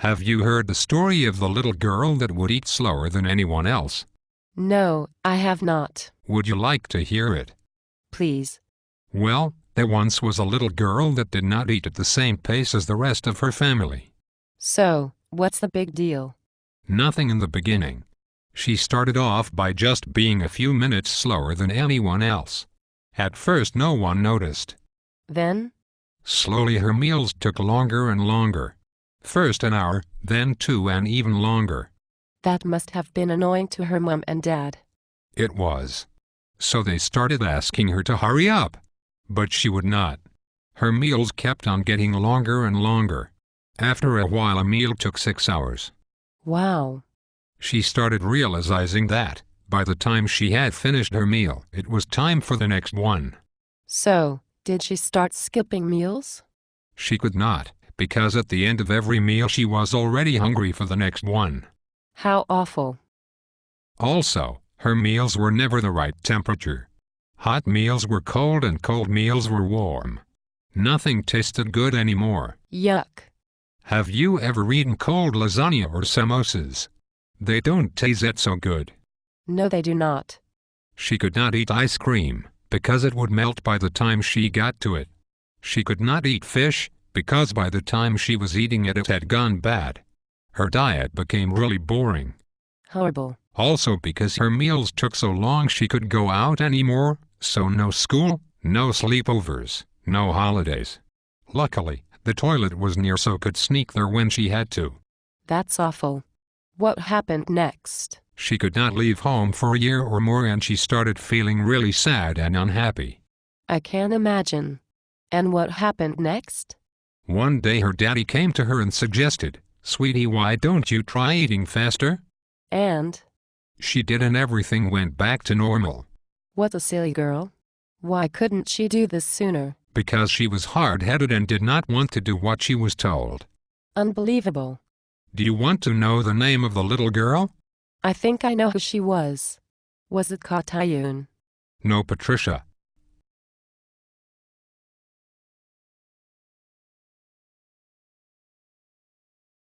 Have you heard the story of the little girl that would eat slower than anyone else? No, I have not. Would you like to hear it? Please. Well, there once was a little girl that did not eat at the same pace as the rest of her family. So, what's the big deal? Nothing in the beginning. She started off by just being a few minutes slower than anyone else. At first no one noticed. Then? Slowly her meals took longer and longer. First an hour, then 2 and even longer. That must have been annoying to her mom and dad. It was. So they started asking her to hurry up. But she would not. Her meals kept on getting longer and longer. After a while a meal took 6 hours. Wow. She started realizing that, by the time she had finished her meal, it was time for the next one. So, did she start skipping meals? She could not, because at the end of every meal she was already hungry for the next one. How awful. Also, her meals were never the right temperature. Hot meals were cold and cold meals were warm. Nothing tasted good anymore. Yuck. Have you ever eaten cold lasagna or samosas? They don't taste so good. No, they do not. She could not eat ice cream, because it would melt by the time she got to it. She could not eat fish, because by the time she was eating it, it had gone bad. Her diet became really boring. Horrible. Also because her meals took so long she couldn't go out anymore, so no school, no sleepovers, no holidays. Luckily, the toilet was near so could sneak there when she had to. That's awful. What happened next? She could not leave home for a year or more and she started feeling really sad and unhappy. I can't imagine. And what happened next? One day her daddy came to her and suggested, "Sweetie, why don't you try eating faster?" And? She did and everything went back to normal. What a silly girl. Why couldn't she do this sooner? Because she was hard-headed and did not want to do what she was told. Unbelievable. Do you want to know the name of the little girl? I think I know who she was. Was it Katayun? No, Patricia.